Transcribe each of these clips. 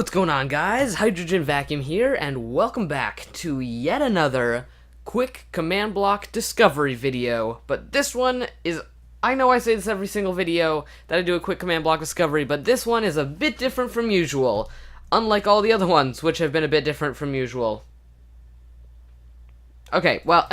what's going on, guys? Hydrogen Vacuum here, and welcome back to yet another quick command block discovery video. But this one is, I know I say this every single video, that I do a quick command block discovery, but this one is a bit different from usual, unlike all the other ones, which have been a bit different from usual. Okay, well,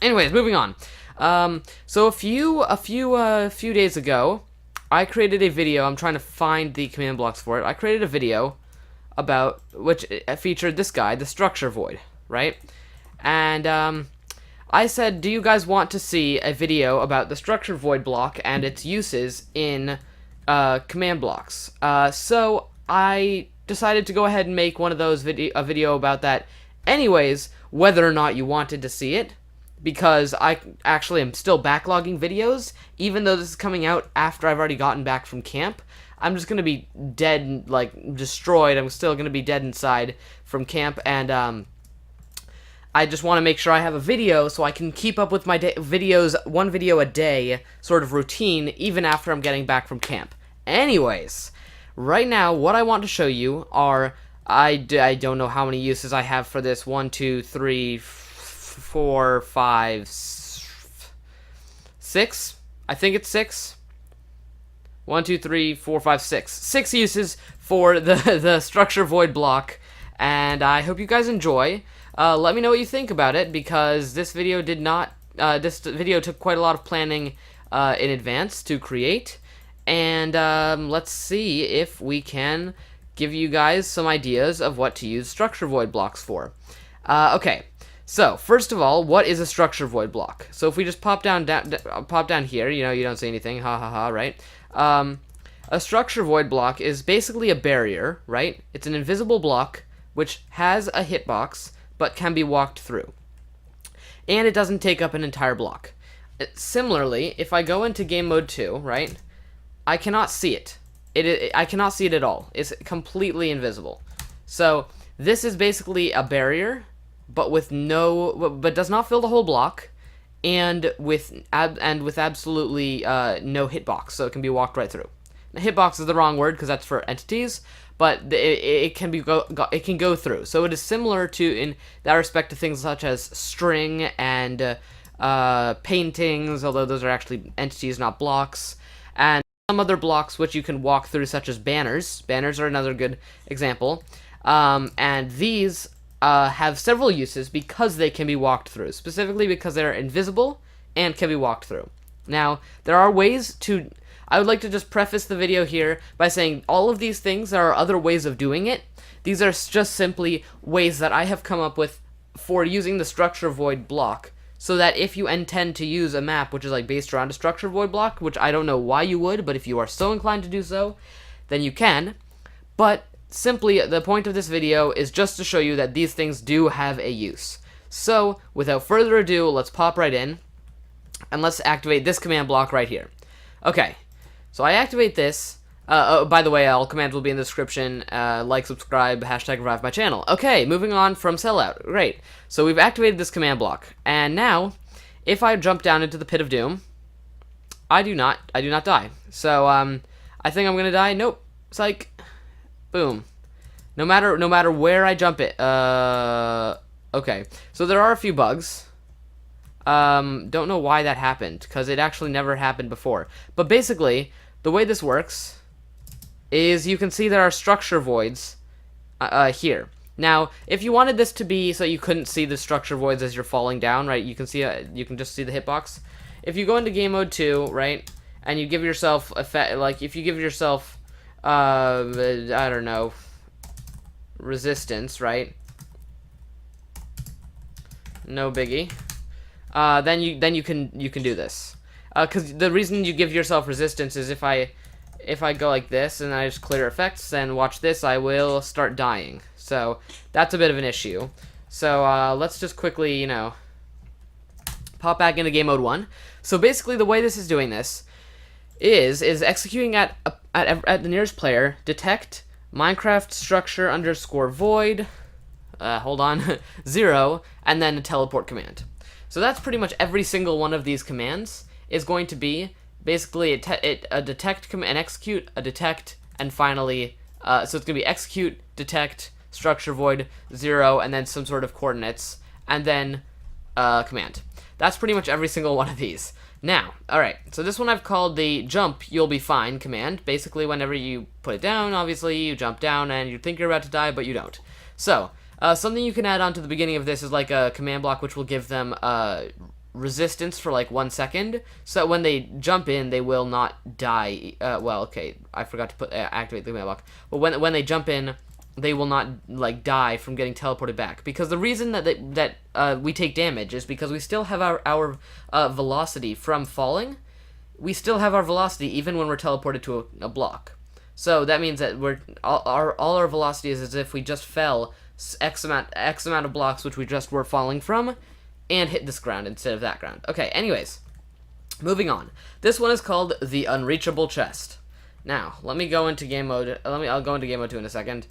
anyways, moving on. So a few days ago, I created a video. I'm trying to find the command blocks for it. I created a video about which featured this guy, the structure void, right? And I said, do you guys want to see a video about the structure void block and its uses in command blocks? So I decided to go ahead and make one of those a video about that anyways, whether or not you wanted to see it, because I actually am still backlogging videos, even though this is coming out after I've already gotten back from camp. I'm just gonna be dead, like, destroyed. I'm still gonna be dead inside from camp, and I just want to make sure I have a video so I can keep up with my videos, one video a day sort of routine, even after I'm getting back from camp. Anyways, right now, what I want to show you are, I don't know how many uses I have for this. 1, 2, 3, 4, 5, 6. I think it's 6. 1, 2, 3, 4, 5, 6. 6 uses for the structure void block, and I hope you guys enjoy. Let me know what you think about it, because this video did not. This video took quite a lot of planning in advance to create, and let's see if we can give you guys some ideas of what to use structure void blocks for. Okay. So, first of all, what is a structure void block? So if we just pop down here, you know, you don't see anything, ha ha ha, right? A structure void block is basically a barrier, right? It's an invisible block which has a hitbox but can be walked through. And it doesn't take up an entire block. Similarly, if I go into game mode 2, right, I cannot see it. I cannot see it at all. It's completely invisible. So, this is basically a barrier, but but does not fill the whole block, and with absolutely no hitbox, so it can be walked right through. Now, hitbox is the wrong word because that's for entities, but it can go through. So it is similar to, in that respect, to things such as string and paintings, although those are actually entities, not blocks, and some other blocks which you can walk through, such as banners. Banners are another good example, and these have several uses because they can be walked through, specifically because they're invisible and can be walked through. Now, there are ways to... I would like to just preface the video here by saying all of these things, there are other ways of doing it. These are just simply ways that I have come up with for using the structure void block, so that if you intend to use a map which is like based around a structure void block, which I don't know why you would, but if you are so inclined to do so, then you can. But simply, the point of this video is just to show you that these things do have a use. So, without further ado, let's pop right in, and let's activate this command block right here. Okay, so I activate this. By the way, all commands will be in the description. Like, subscribe, hashtag revive my channel. Okay, moving on from sellout. Great. So we've activated this command block, and now, if I jump down into the pit of doom, I do not die. So, I think I'm gonna die. Nope. Psych. Boom. No matter where I jump it. Okay. So there are a few bugs. Don't know why that happened, because it actually never happened before. But basically, the way this works is you can see there are structure voids here. Now, if you wanted this to be so you couldn't see the structure voids as you're falling down, right? You can see you can just see the hitbox. If you go into game mode 2, right, and you give yourself if you give yourself I don't know, resistance, right? No biggie. Then you can do this. Because the reason you give yourself resistance is if I go like this and I just clear effects and watch this, I will start dying. So that's a bit of an issue. So let's just quickly, you know, pop back into game mode 1. So basically, the way this is doing this is executing at the nearest player, detect Minecraft structure _ void, hold on, 0, and then a teleport command. So that's pretty much every single one of these commands is going to be basically a detect command, an execute, a detect, and finally, so it's going to be execute, detect structure void 0 and then some sort of coordinates and then command. That's pretty much every single one of these. Now, alright, so this one I've called the jump you'll be fine command. Basically, whenever you put it down, obviously, you jump down and you think you're about to die, but you don't. So, something you can add on to the beginning of this is like a command block which will give them resistance for like 1 second, so that when they jump in, they will not die. Well, okay, I forgot to put activate the command block. But when they jump in, they will not like die from getting teleported back, because the reason that we take damage is because we still have our velocity from falling. We still have our velocity even when we're teleported to a block. So that means that all our velocity is as if we just fell x amount of blocks which we just were falling from, and hit this ground instead of that ground. Okay, anyways, moving on. This one is called the Unreachable Chest. Now, let me go into game mode. I'll go into game mode 2 in a second.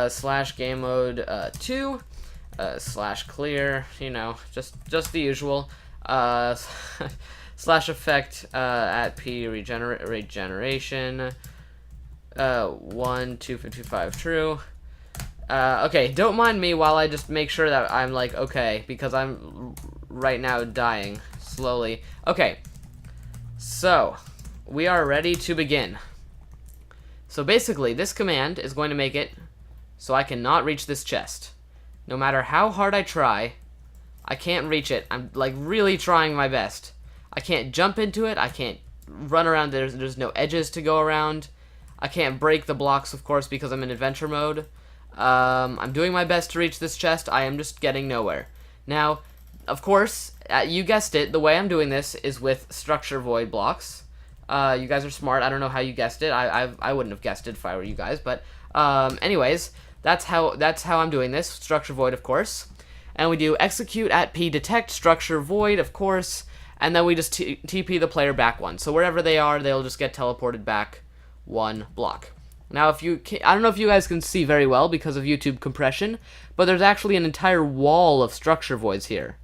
Slash game mode 2 slash clear, you know, just the usual. Slash effect at P regeneration 1 255 true. Okay, don't mind me while I just make sure that I'm like okay, because I'm right now dying slowly. Okay, so we are ready to begin. So basically, this command is going to make it so I cannot reach this chest. No matter how hard I try, I can't reach it. I'm like really trying my best. I can't jump into it. I can't run around. There's no edges to go around. I can't break the blocks, of course, because I'm in adventure mode. I'm doing my best to reach this chest. I am just getting nowhere. Now, of course, you guessed it, the way I'm doing this is with structure void blocks. You guys are smart. I don't know how you guessed it. I wouldn't have guessed it if I were you guys, but anyways, that's how I'm doing this. Structure void, of course. And we do execute at P detect structure void, of course, and then we just TP the player back 1. So wherever they are, they'll just get teleported back 1 block. Now, I don't know if you guys can see very well because of YouTube compression, but there's actually an entire wall of structure voids here.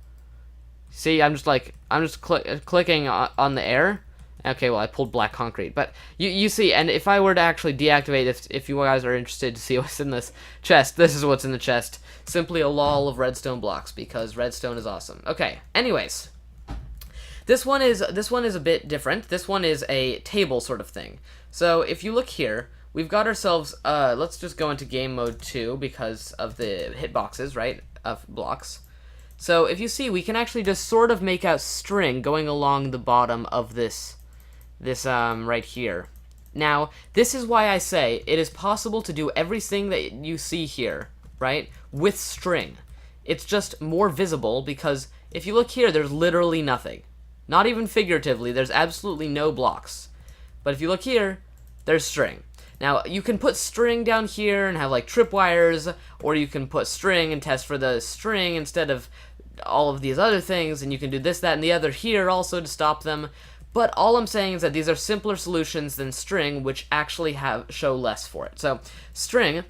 See, I'm just clicking on the air. Okay, well, I pulled black concrete, but you see, and if I were to actually deactivate, if you guys are interested to see what's in this chest, this is what's in the chest. Simply a wall of redstone blocks, because redstone is awesome. Okay, anyways, this one is a bit different. This one is a table sort of thing. So if you look here, we've got ourselves, let's just go into game mode 2 because of the hitboxes, right, of blocks. So if you see, we can actually just sort of make out string going along the bottom of this right here. Now, this is why I say it is possible to do everything that you see here, right, with string. It's just more visible because if you look here, there's literally nothing. Not even figuratively, there's absolutely no blocks. But if you look here, there's string. Now, you can put string down here and have like tripwires, or you can put string and test for the string instead of all of these other things, and you can do this, that, and the other here also to stop them. But all I'm saying is that these are simpler solutions than string, which actually show less for it. So string,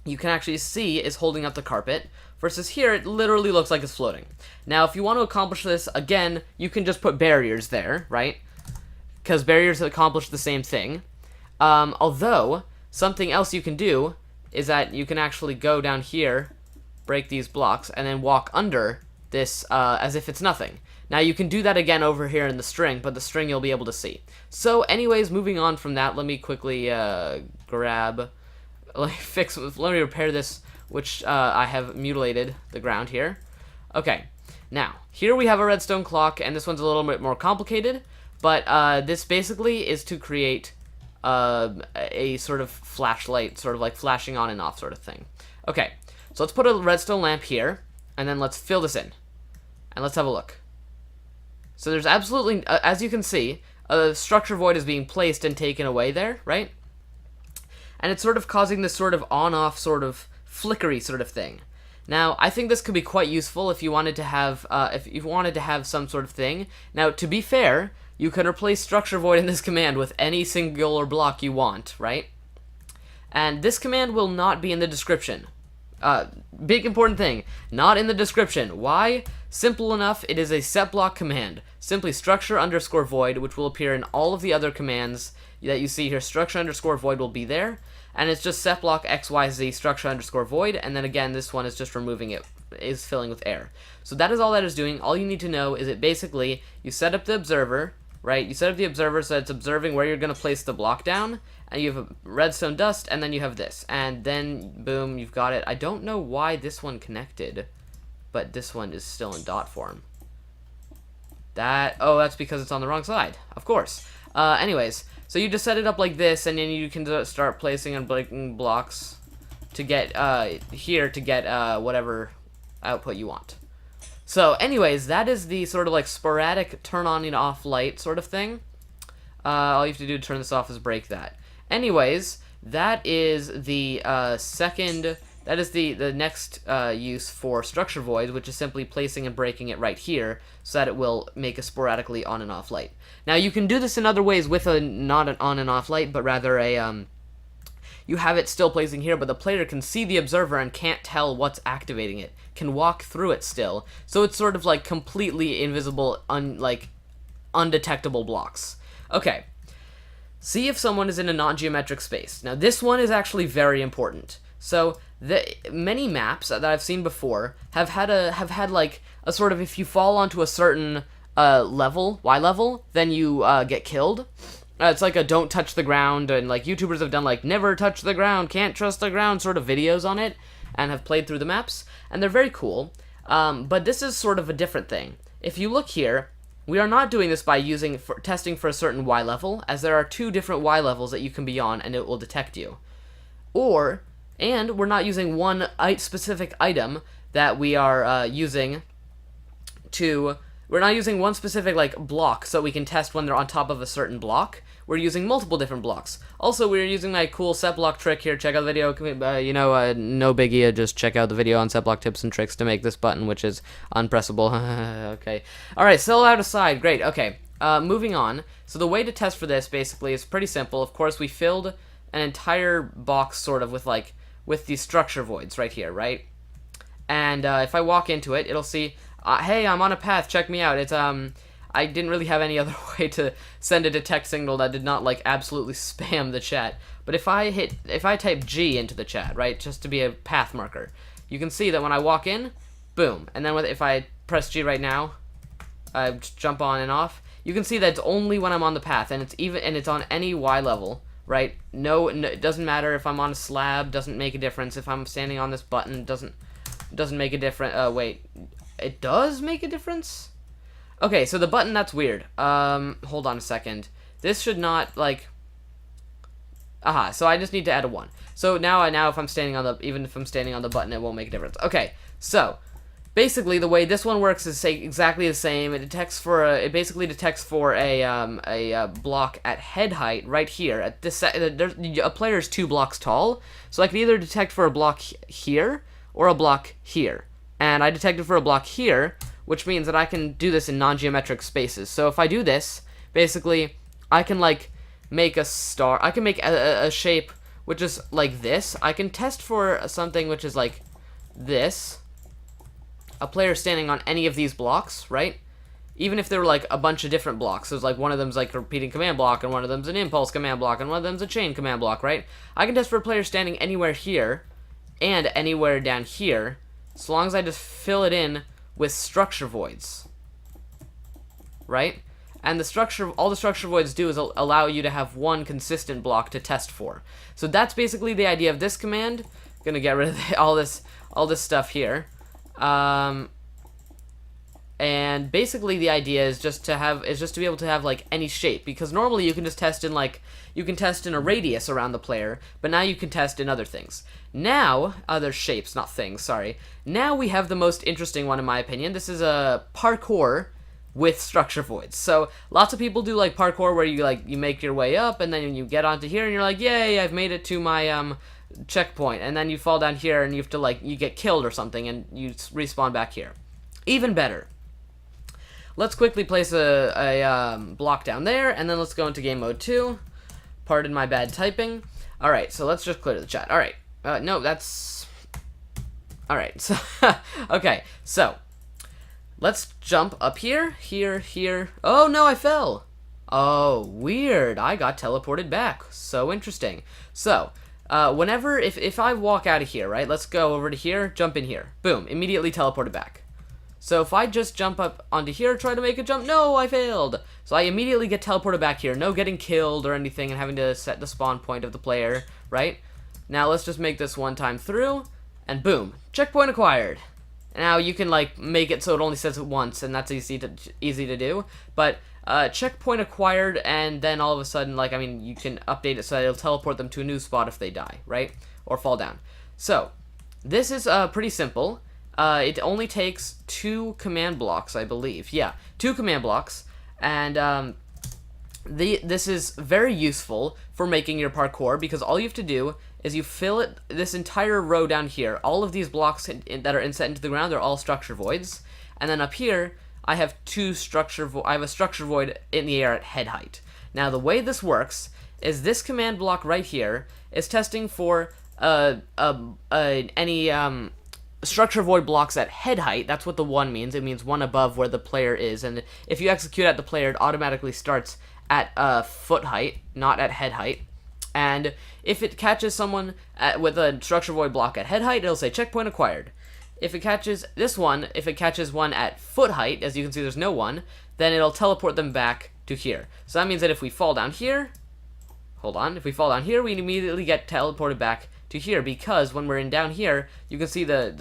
you can actually see, is holding up the carpet, versus here it literally looks like it's floating. Now, if you want to accomplish this, again, you can just put barriers there, right? Because barriers accomplish the same thing. Although, something else you can do is that you can actually go down here, break these blocks, and then walk under this as if it's nothing. Now, you can do that again over here in the string, but the string you'll be able to see. So, anyways, moving on from that, let me quickly let me repair this, which I have mutilated the ground here. Okay, now, here we have a redstone clock, and this one's a little bit more complicated, but this basically is to create a sort of flashlight, sort of like flashing on and off sort of thing. Okay, so let's put a redstone lamp here, and then let's fill this in, and let's have a look. So there's absolutely, as you can see, a structure void is being placed and taken away there, right? And it's sort of causing this sort of on-off, sort of flickery sort of thing. Now, I think this could be quite useful if you wanted to have, some sort of thing. Now, to be fair, you can replace structure void in this command with any singular block you want, right? And this command will not be in the description. Big important thing, not in the description. Why? Simple enough, it is a set block command. Simply structure underscore void, which will appear in all of the other commands that you see here. Structure underscore void will be there. and it's just set block XYZ structure underscore void, and then again, this one is just removing it, is filling with air. So that is all that is doing. All you need to know is it basically, you set up the observer, right? You set up the observer so it's observing where you're going to place the block down, and you have a redstone dust, and then you have this, and then boom, you've got it. I don't know why this one connected, but this one is still in dot form. Oh, that's because it's on the wrong side, of course. Anyways, so you just set it up like this, and then you can start placing and breaking blocks to get here to get whatever output you want. So anyways, that is the sort of like sporadic turn on and off light sort of thing. All you have to do to turn this off is break that. Anyways, that is the that is the next use for structure void, which is simply placing and breaking it right here so that it will make a sporadically on and off light. Now you can do this in other ways with not an on and off light, but rather you have it still placing here, but the player can see the observer and can't tell what's activating it, can walk through it still, so it's sort of like completely invisible, undetectable blocks. Okay, see if someone is in a non-geometric space. Now this one is actually very important. So many maps that I've seen before have had like a sort of, if you fall onto a certain level, Y level, then you get killed. It's like a don't touch the ground, and like YouTubers have done like never touch the ground, can't trust the ground sort of videos on it, and have played through the maps, and they're very cool. But this is sort of a different thing. If you look here, we are not doing this by testing for a certain Y level, as there are 2 different Y levels that you can be on, and it will detect you. And we're not using one specific item that we are using to... We're not using one specific, like, block so we can test when they're on top of a certain block. We're using multiple different blocks. Also, we're using my cool set block trick here. Check out the video. No biggie. Just check out the video on set block tips and tricks to make this button, which is unpressable. Okay. Alright, sell out aside. Great. Okay. Moving on. So the way to test for this, basically, is pretty simple. Of course, we filled an entire box, sort of, with these structure voids right here, right? And if I walk into it, it'll see... hey, I'm on a path, check me out. It's, I didn't really have any other way to send a detect signal that did not, like, absolutely spam the chat. But if I type G into the chat, right, just to be a path marker, you can see that when I walk in, boom. And then if I press G right now, I jump on and off, you can see that it's only when I'm on the path, and it's on any Y level, right? No, it doesn't matter if I'm on a slab, doesn't make a difference. If I'm standing on this button, doesn't make a difference. Wait. It does make a difference? Okay, so the button, that's weird. Hold on a second. This should not, like... Aha, so I just need to add a 1. So now if I'm standing on even if I'm standing on the button, it won't make a difference. Okay, so basically the way this one works is exactly the same. It basically detects for a block at head height right here. At this, a player is 2 blocks tall, so I can either detect for a block here or a block here. And I detected for a block here, which means that I can do this in non-geometric spaces. So if I do this, basically, I can, like, make a star. I can make a shape which is like this. I can test for something which is like this. A player standing on any of these blocks, right? Even if there were, like, a bunch of different blocks. So it's like one of them's, like, a repeating command block, and one of them's an impulse command block, and one of them's a chain command block, right? I can test for a player standing anywhere here and anywhere down here, so long as I just fill it in with structure voids, right? And all the structure voids do is allow you to have one consistent block to test for. So that's basically the idea of this command. I'm gonna get rid of all this stuff here, and basically the idea is just to be able to have, like, any shape, because normally you can just test in a radius around the player, but now you can test in other things. Now, other shapes, not things, sorry. Now we have the most interesting one, in my opinion. This is a parkour with structure voids. So lots of people do, like, parkour where you make your way up, and then you get onto here and you're like, yay, I've made it to my checkpoint, and then you fall down here and you have to, like, you get killed or something and you respawn back here. Even better. Let's quickly place a block down there, and then let's go into game mode 2. Pardon my bad typing. Alright, so let's just clear the chat. Alright. No, that's... Alright, so... okay, so... Let's jump up here, here. Oh, no, I fell! Oh, weird. I got teleported back. So interesting. So, whenever, if I walk out of here, right, let's go over to here, jump in here, boom, immediately teleported back. So if I just jump up onto here, try to make a jump, no, I failed. So I immediately get teleported back here, no getting killed or anything and having to set the spawn point of the player, right? Now let's just make this one time through, and boom, checkpoint acquired. Now you can like make it so it only says it once, and that's easy to do. But checkpoint acquired, and then all of a sudden, like, I mean, you can update it so that it'll teleport them to a new spot if they die, right? Or fall down. So this is pretty simple. It only takes 2 command blocks, I believe. Yeah, 2 command blocks, and this is very useful for making your parkour, because all you have to do is you fill it, this entire row down here. All of these blocks that are inset into the ground, they're all structure voids, and then up here I have a structure void in the air at head height. Now the way this works is this command block right here is testing for any structure void blocks at head height. That's what the 1 means. It means 1 above where the player is, and if you execute at the player, it automatically starts at foot height, not at head height. And if it catches someone with a structure void block at head height, it'll say checkpoint acquired. If it catches this one, if it catches one at foot height, as you can see there's no one, then it'll teleport them back to here. So that means that if we fall down here, if we fall down here, we immediately get teleported back to here, because when we're in down here, you can see you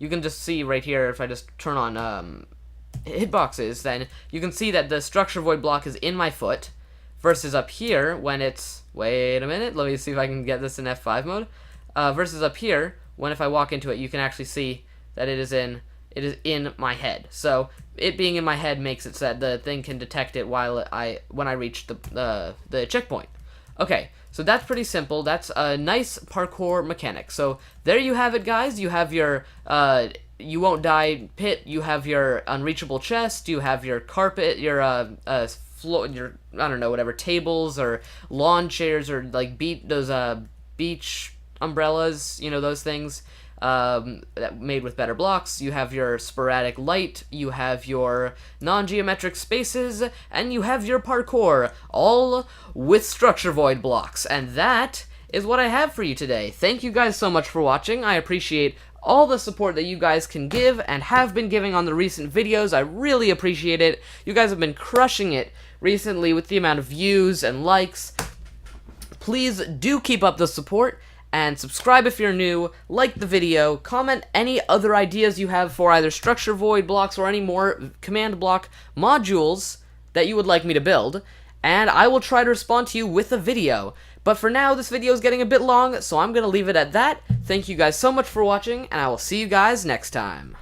can just see right here, if I just turn on hitboxes, then you can see that the structure void block is in my foot, versus up here when it's, wait a minute, let me see if I can get this in F5 mode, versus up here when if I walk into it, you can actually see that it is in my head. So it being in my head makes it so that the thing can detect it when I reach the checkpoint. Okay, so that's pretty simple. That's a nice parkour mechanic. So there you have it, guys. You have your you won't die pit. You have your unreachable chest. You have your carpet. Your floor. Your, I don't know, whatever, tables or lawn chairs or like those beach umbrellas. You know, those things. Made with better blocks. You have your sporadic light, you have your non-geometric spaces, and you have your parkour, all with structure void blocks. And that is what I have for you today. Thank you guys so much for watching. I appreciate all the support that you guys can give and have been giving on the recent videos. I really appreciate it. You guys have been crushing it recently with the amount of views and likes. Please do keep up the support, and subscribe if you're new, like the video, comment any other ideas you have for either structure void blocks or any more command block modules that you would like me to build, and I will try to respond to you with a video. But for now, this video is getting a bit long, so I'm going to leave it at that. Thank you guys so much for watching, and I will see you guys next time.